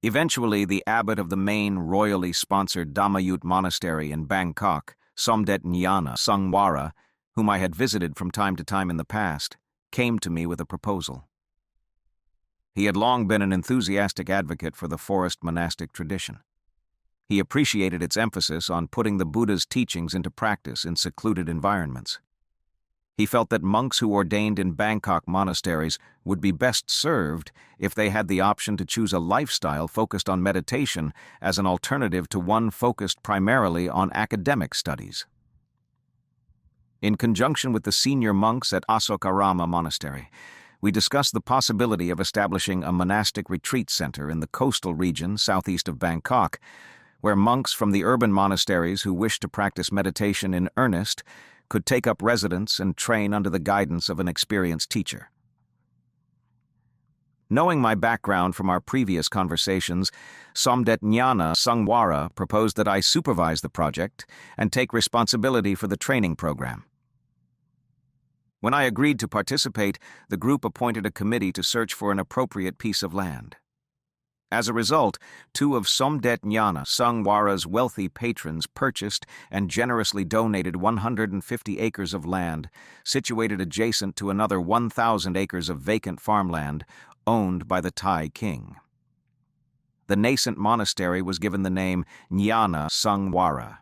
Eventually, the abbot of the main royally sponsored Dhamma Monastery in Bangkok, Somdet Nyana Sangwara, whom I had visited from time to time in the past, came to me with a proposal. He had long been an enthusiastic advocate for the forest monastic tradition. He appreciated its emphasis on putting the Buddha's teachings into practice in secluded environments. He felt that monks who ordained in Bangkok monasteries would be best served if they had the option to choose a lifestyle focused on meditation as an alternative to one focused primarily on academic studies. In conjunction with the senior monks at Asokarama Monastery, we discussed the possibility of establishing a monastic retreat center in the coastal region southeast of Bangkok, where monks from the urban monasteries who wished to practice meditation in earnest could take up residence and train under the guidance of an experienced teacher. Knowing my background from our previous conversations, Somdet Nyana Sangwara proposed that I supervise the project and take responsibility for the training program. When I agreed to participate, the group appointed a committee to search for an appropriate piece of land. As a result, two of Somdet Nyana Sangwara's wealthy patrons purchased and generously donated 150 acres of land, situated adjacent to another 1,000 acres of vacant farmland owned by the Thai king. The nascent monastery was given the name Nyana Sangwara.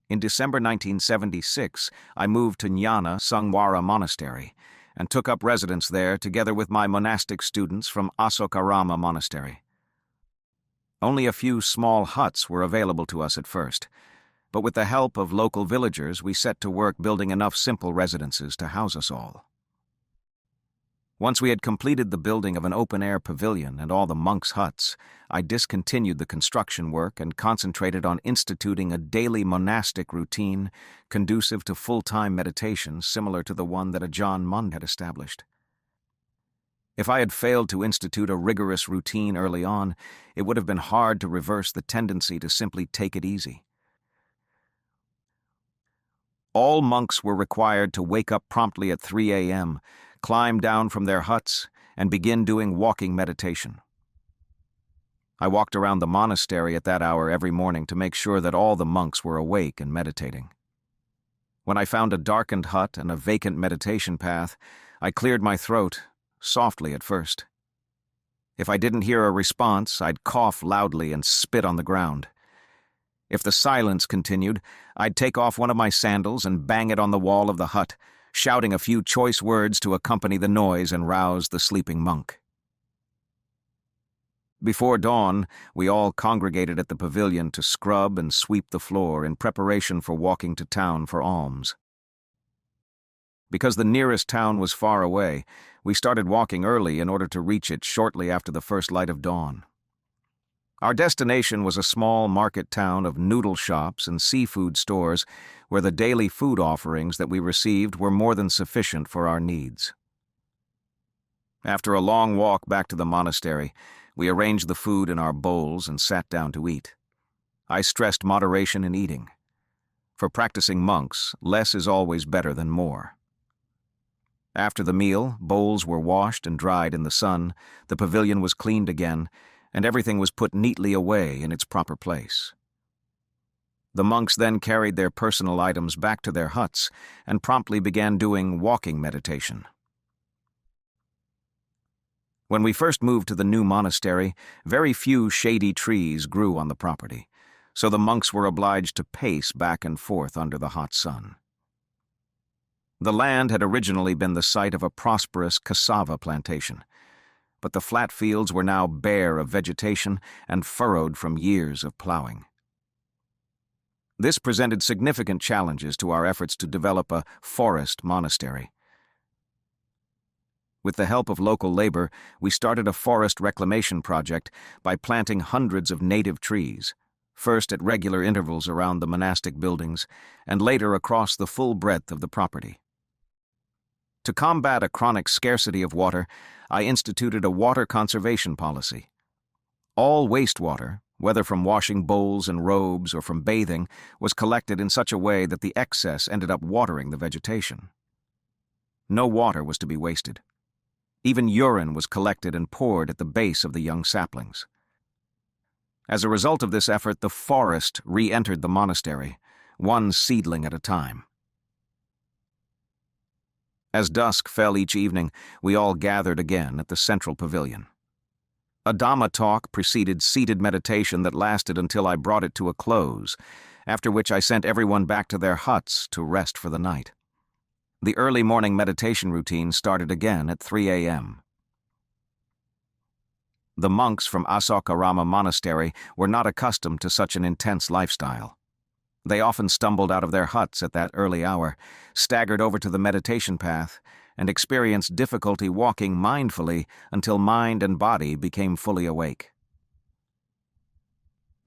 In December 1976, I moved to Nyana Sangwara Monastery and took up residence there together with my monastic students from Asokarama Monastery. Only a few small huts were available to us at first, but with the help of local villagers we set to work building enough simple residences to house us all. Once we had completed the building of an open-air pavilion and all the monks' huts, I discontinued the construction work and concentrated on instituting a daily monastic routine conducive to full-time meditation similar to the one that Ajaan Mun had established. If I had failed to institute a rigorous routine early on, it would have been hard to reverse the tendency to simply take it easy. All monks were required to wake up promptly at 3 a.m., climb down from their huts, and begin doing walking meditation. I walked around the monastery at that hour every morning to make sure that all the monks were awake and meditating. When I found a darkened hut and a vacant meditation path, I cleared my throat, softly at first. If I didn't hear a response, I'd cough loudly and spit on the ground. If the silence continued, I'd take off one of my sandals and bang it on the wall of the hut, shouting a few choice words to accompany the noise and rouse the sleeping monk. Before dawn, we all congregated at the pavilion to scrub and sweep the floor in preparation for walking to town for alms. Because the nearest town was far away, we started walking early in order to reach it shortly after the first light of dawn. Our destination was a small market town of noodle shops and seafood stores where the daily food offerings that we received were more than sufficient for our needs. After a long walk back to the monastery, we arranged the food in our bowls and sat down to eat. I stressed moderation in eating. For practicing monks, less is always better than more. After the meal, bowls were washed and dried in the sun, the pavilion was cleaned again, and everything was put neatly away in its proper place. The monks then carried their personal items back to their huts and promptly began doing walking meditation. When we first moved to the new monastery, very few shady trees grew on the property, so the monks were obliged to pace back and forth under the hot sun. The land had originally been the site of a prosperous cassava plantation, but the flat fields were now bare of vegetation and furrowed from years of plowing. This presented significant challenges to our efforts to develop a forest monastery. With the help of local labor, we started a forest reclamation project by planting hundreds of native trees, first at regular intervals around the monastic buildings and later across the full breadth of the property. To combat a chronic scarcity of water, I instituted a water conservation policy. All wastewater, whether from washing bowls and robes or from bathing, was collected in such a way that the excess ended up watering the vegetation. No water was to be wasted. Even urine was collected and poured at the base of the young saplings. As a result of this effort, the forest re-entered the monastery, one seedling at a time. As dusk fell each evening, we all gathered again at the central pavilion. A Dhamma talk preceded seated meditation that lasted until I brought it to a close, after which I sent everyone back to their huts to rest for the night. The early morning meditation routine started again at 3 a.m. The monks from Asokarama Monastery were not accustomed to such an intense lifestyle. They often stumbled out of their huts at that early hour, staggered over to the meditation path, and experienced difficulty walking mindfully until mind and body became fully awake.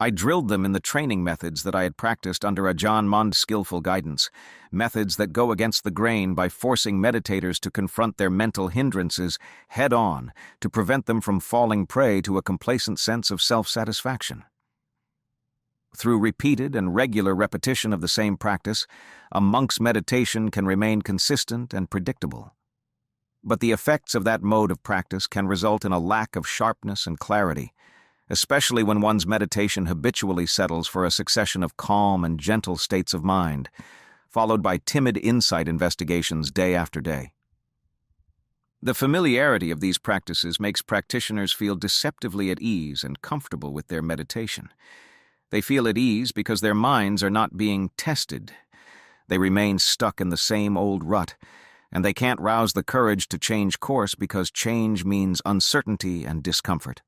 I drilled them in the training methods that I had practiced under Ajaan Mun's skillful guidance, methods that go against the grain by forcing meditators to confront their mental hindrances head-on to prevent them from falling prey to a complacent sense of self-satisfaction. Through repeated and regular repetition of the same practice, a monk's meditation can remain consistent and predictable. But the effects of that mode of practice can result in a lack of sharpness and clarity, especially when one's meditation habitually settles for a succession of calm and gentle states of mind, followed by timid insight investigations day after day. The familiarity of these practices makes practitioners feel deceptively at ease and comfortable with their meditation. They feel at ease because their minds are not being tested. They remain stuck in the same old rut, and they can't rouse the courage to change course because change means uncertainty and discomfort.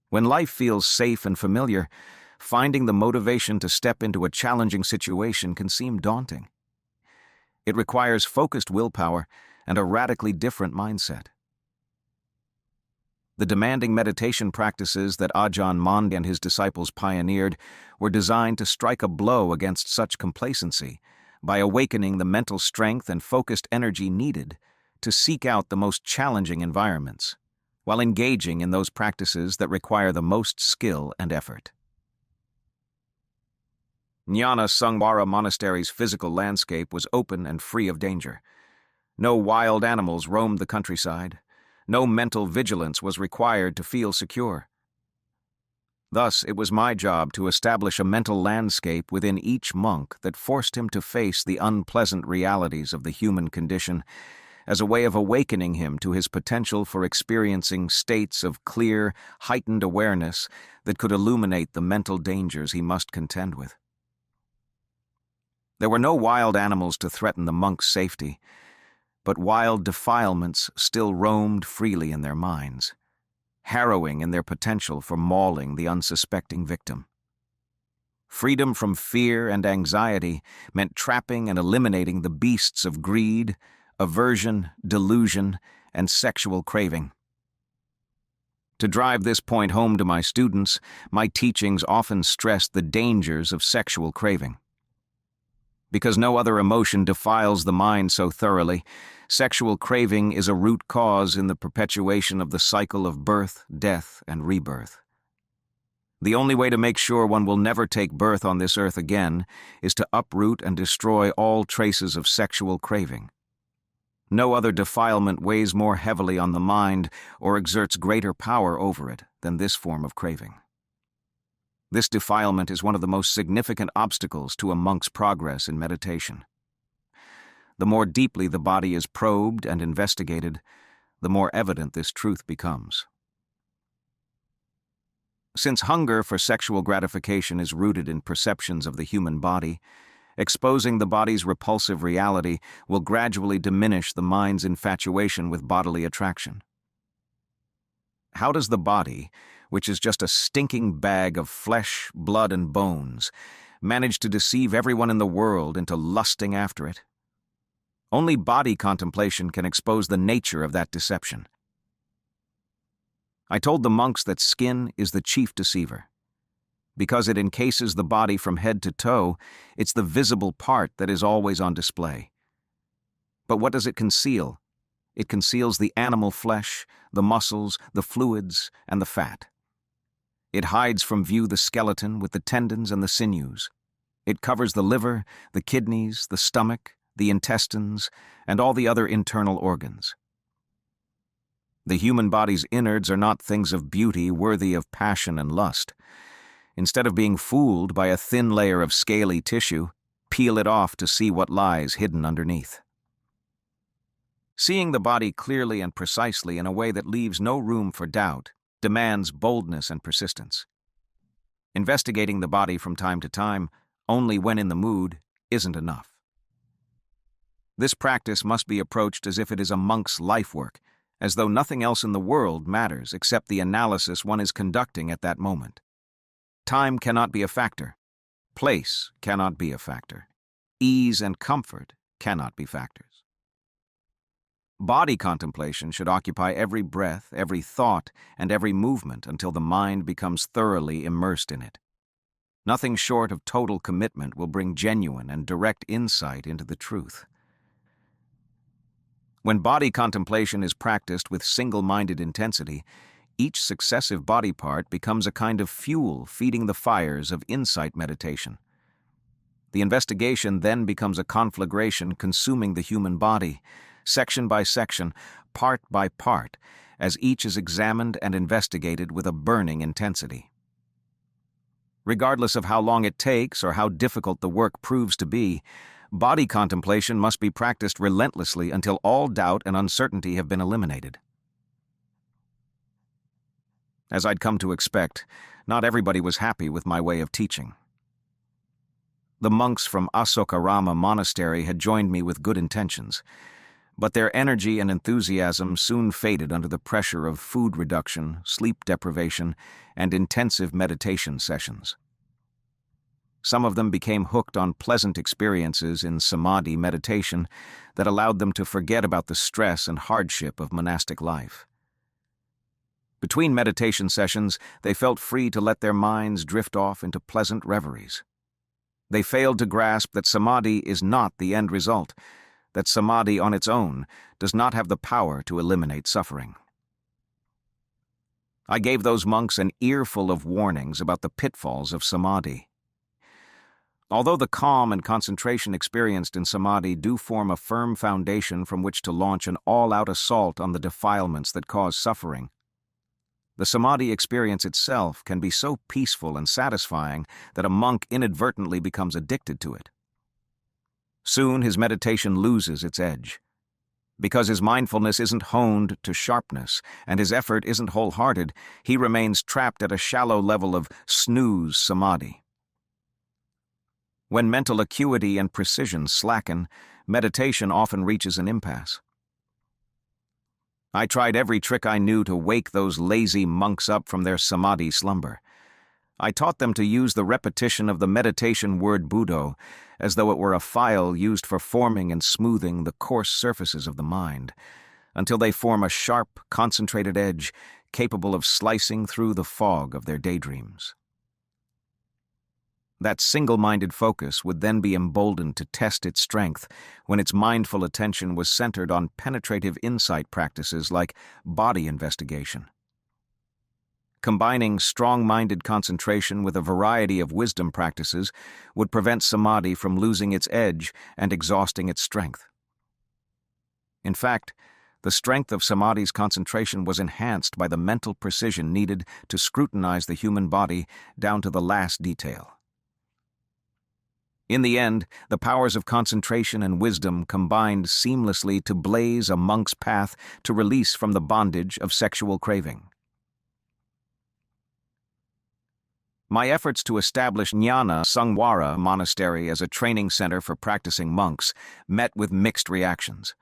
When life feels safe and familiar, finding the motivation to step into a challenging situation can seem daunting. It requires focused willpower and a radically different mindset. The demanding meditation practices that Ajaan Mun and his disciples pioneered were designed to strike a blow against such complacency by awakening the mental strength and focused energy needed to seek out the most challenging environments, while engaging in those practices that require the most skill and effort. Nibbāna Sangwara Monastery's physical landscape was open and free of danger. No wild animals roamed the countryside. No mental vigilance was required to feel secure. Thus, it was my job to establish a mental landscape within each monk that forced him to face the unpleasant realities of the human condition as a way of awakening him to his potential for experiencing states of clear, heightened awareness that could illuminate the mental dangers he must contend with. There were no wild animals to threaten the monk's safety, but wild defilements still roamed freely in their minds, harrowing in their potential for mauling the unsuspecting victim. Freedom from fear and anxiety meant trapping and eliminating the beasts of greed, aversion, delusion, and sexual craving. To drive this point home to my students, my teachings often stressed the dangers of sexual craving. Because no other emotion defiles the mind so thoroughly, sexual craving is a root cause in the perpetuation of the cycle of birth, death, and rebirth. The only way to make sure one will never take birth on this earth again is to uproot and destroy all traces of sexual craving. No other defilement weighs more heavily on the mind or exerts greater power over it than this form of craving. This defilement is one of the most significant obstacles to a monk's progress in meditation. The more deeply the body is probed and investigated, the more evident this truth becomes. Since hunger for sexual gratification is rooted in perceptions of the human body, exposing the body's repulsive reality will gradually diminish the mind's infatuation with bodily attraction. How does the body, which is just a stinking bag of flesh, blood, and bones, manage to deceive everyone in the world into lusting after it? Only body contemplation can expose the nature of that deception. I told the monks that skin is the chief deceiver. Because it encases the body from head to toe, it's the visible part that is always on display. But what does it conceal? It conceals the animal flesh, the muscles, the fluids, and the fat. It hides from view the skeleton with the tendons and the sinews. It covers the liver, the kidneys, the stomach, the intestines, and all the other internal organs. The human body's innards are not things of beauty worthy of passion and lust. Instead of being fooled by a thin layer of scaly tissue, peel it off to see what lies hidden underneath. Seeing the body clearly and precisely in a way that leaves no room for doubt demands boldness and persistence. Investigating the body from time to time, only when in the mood, isn't enough. This practice must be approached as if it is a monk's life work, as though nothing else in the world matters except the analysis one is conducting at that moment. Time cannot be a factor. Place cannot be a factor. Ease and comfort cannot be factors. Body contemplation should occupy every breath, every thought, and every movement until the mind becomes thoroughly immersed in it. Nothing short of total commitment will bring genuine and direct insight into the truth. When body contemplation is practiced with single-minded intensity, each successive body part becomes a kind of fuel feeding the fires of insight meditation. The investigation then becomes a conflagration consuming the human body, section by section, part by part, as each is examined and investigated with a burning intensity. Regardless of how long it takes or how difficult the work proves to be, body contemplation must be practiced relentlessly until all doubt and uncertainty have been eliminated. As I'd come to expect, not everybody was happy with my way of teaching. The monks from Asokarama Monastery had joined me with good intentions, but their energy and enthusiasm soon faded under the pressure of food reduction, sleep deprivation, and intensive meditation sessions. Some of them became hooked on pleasant experiences in samadhi meditation that allowed them to forget about the stress and hardship of monastic life. Between meditation sessions, they felt free to let their minds drift off into pleasant reveries. They failed to grasp that samadhi is not the end result, that samadhi on its own does not have the power to eliminate suffering. I gave those monks an earful of warnings about the pitfalls of samadhi. Although the calm and concentration experienced in samadhi do form a firm foundation from which to launch an all-out assault on the defilements that cause suffering, the samadhi experience itself can be so peaceful and satisfying that a monk inadvertently becomes addicted to it. Soon his meditation loses its edge. Because his mindfulness isn't honed to sharpness and his effort isn't wholehearted, he remains trapped at a shallow level of snooze samadhi. When mental acuity and precision slacken, meditation often reaches an impasse. I tried every trick I knew to wake those lazy monks up from their samadhi slumber. I taught them to use the repetition of the meditation word Buddho as though it were a file used for forming and smoothing the coarse surfaces of the mind, until they form a sharp, concentrated edge capable of slicing through the fog of their daydreams. That single-minded focus would then be emboldened to test its strength when its mindful attention was centered on penetrative insight practices like body investigation. Combining strong-minded concentration with a variety of wisdom practices would prevent samadhi from losing its edge and exhausting its strength. In fact, the strength of samadhi's concentration was enhanced by the mental precision needed to scrutinize the human body down to the last detail. In the end, the powers of concentration and wisdom combined seamlessly to blaze a monk's path to release from the bondage of sexual craving. My efforts to establish Nibbāna Sangwara Monastery as a training center for practicing monks met with mixed reactions.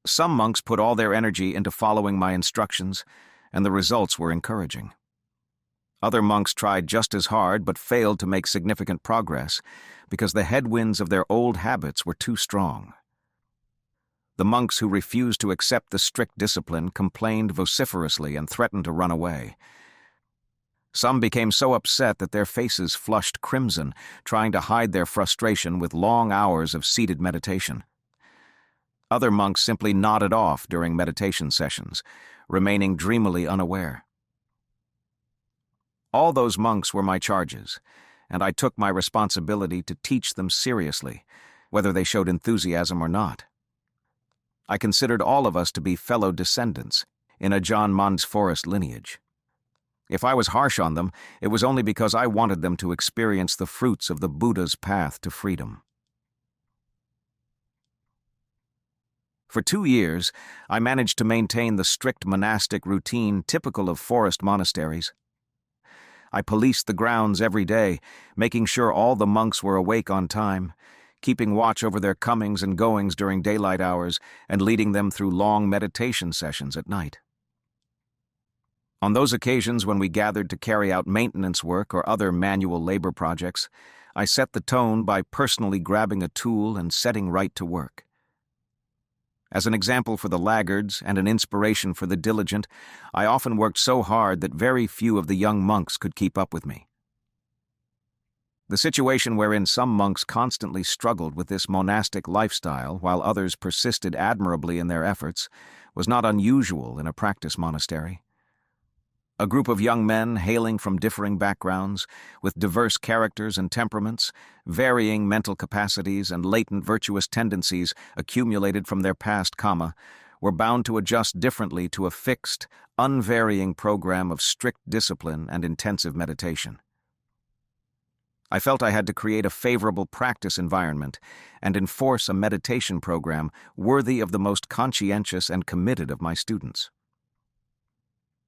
Some monks put all their energy into following my instructions, and the results were encouraging. Other monks tried just as hard but failed to make significant progress because the headwinds of their old habits were too strong. The monks who refused to accept the strict discipline complained vociferously and threatened to run away. Some became so upset that their faces flushed crimson, trying to hide their frustration with long hours of seated meditation. Other monks simply nodded off during meditation sessions, remaining dreamily unaware. All those monks were my charges, and I took my responsibility to teach them seriously, whether they showed enthusiasm or not. I considered all of us to be fellow descendants in Ajaan Mun's forest lineage. If I was harsh on them, it was only because I wanted them to experience the fruits of the Buddha's path to freedom. For 2 years, I managed to maintain the strict monastic routine typical of forest monasteries. I policed the grounds every day, making sure all the monks were awake on time, keeping watch over their comings and goings during daylight hours, and leading them through long meditation sessions at night. On those occasions when we gathered to carry out maintenance work or other manual labor projects, I set the tone by personally grabbing a tool and setting right to work. As an example for the laggards and an inspiration for the diligent, I often worked so hard that very few of the young monks could keep up with me. The situation wherein some monks constantly struggled with this monastic lifestyle while others persisted admirably in their efforts was not unusual in a practice monastery. A group of young men hailing from differing backgrounds, with diverse characters and temperaments, varying mental capacities and latent virtuous tendencies accumulated from their past karma, were bound to adjust differently to a fixed, unvarying program of strict discipline and intensive meditation. I felt I had to create a favorable practice environment and enforce a meditation program worthy of the most conscientious and committed of my students.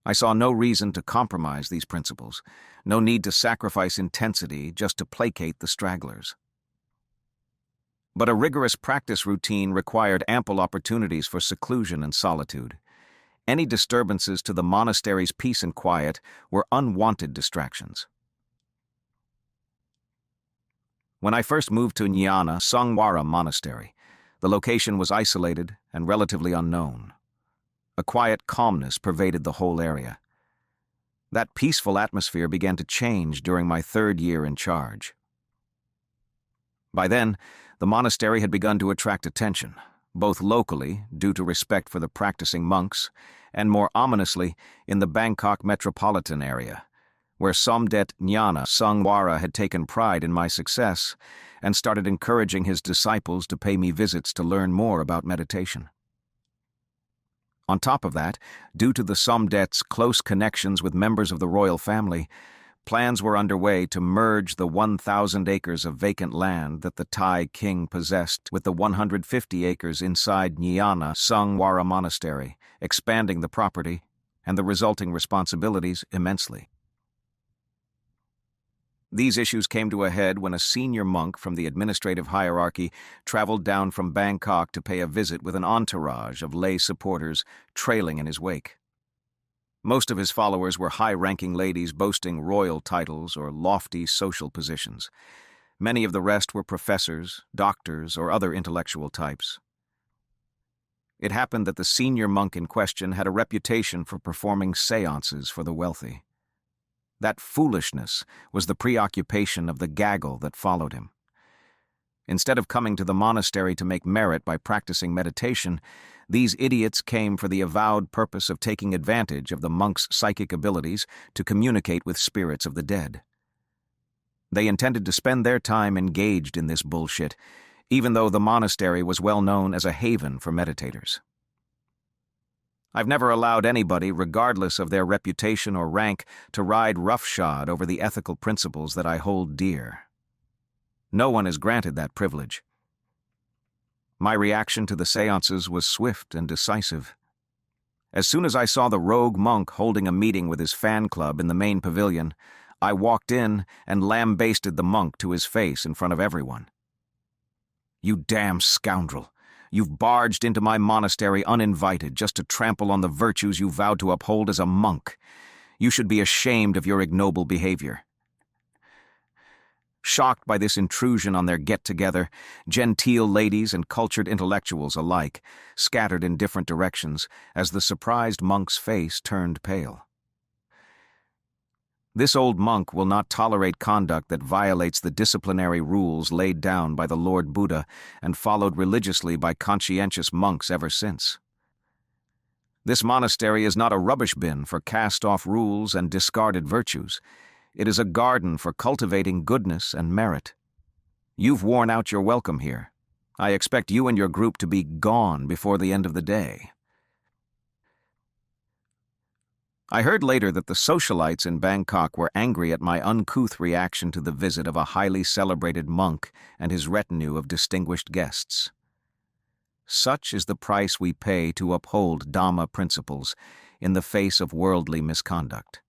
I saw no reason to compromise these principles, no need to sacrifice intensity just to placate the stragglers. But a rigorous practice routine required ample opportunities for seclusion and solitude. Any disturbances to the monastery's peace and quiet were unwanted distractions. When I first moved to Nibbāna Monastery, the location was isolated and relatively unknown. A quiet calmness pervaded the whole area. That peaceful atmosphere began to change during my 3rd year in charge. By then, the monastery had begun to attract attention, both locally, due to respect for the practicing monks, and more ominously, in the Bangkok metropolitan area, where Somdet Nyana Sangwara had taken pride in my success and started encouraging his disciples to pay me visits to learn more about meditation. On top of that, due to the Somdet's close connections with members of the royal family, plans were underway to merge the 1,000 acres of vacant land that the Thai king possessed with the 150 acres inside Nibbāna Sangwara Monastery, expanding the property and the resulting responsibilities immensely. These issues came to a head when a senior monk from the administrative hierarchy traveled down from Bangkok to pay a visit with an entourage of lay supporters trailing in his wake. Most of his followers were high-ranking ladies boasting royal titles or lofty social positions. Many of the rest were professors, doctors, or other intellectual types. It happened that the senior monk in question had a reputation for performing seances for the wealthy. That foolishness was the preoccupation of the gaggle that followed him. Instead of coming to the monastery to make merit by practicing meditation, these idiots came for the avowed purpose of taking advantage of the monk's psychic abilities to communicate with spirits of the dead. They intended to spend their time engaged in this bullshit, even though the monastery was well known as a haven for meditators. I've never allowed anybody, regardless of their reputation or rank, to ride roughshod over the ethical principles that I hold dear. No one is granted that privilege. My reaction to the seances was swift and decisive. As soon as I saw the rogue monk holding a meeting with his fan club in the main pavilion, I walked in and lambasted the monk to his face in front of everyone. "You damn scoundrel! You've barged into my monastery uninvited just to trample on the virtues you vowed to uphold as a monk. You should be ashamed of your ignoble behavior." Shocked by this intrusion on their get-together, genteel ladies and cultured intellectuals alike scattered in different directions as the surprised monk's face turned pale. This old monk will not tolerate conduct that violates the disciplinary rules laid down by the Lord Buddha and followed religiously by conscientious monks ever since. This monastery is not a rubbish bin for cast-off rules and discarded virtues. It is a garden for cultivating goodness and merit. You've worn out your welcome here. I expect you and your group to be gone before the end of the day." I heard later that the socialites in Bangkok were angry at my uncouth reaction to the visit of a highly celebrated monk and his retinue of distinguished guests. Such is the price we pay to uphold Dhamma principles in the face of worldly misconduct.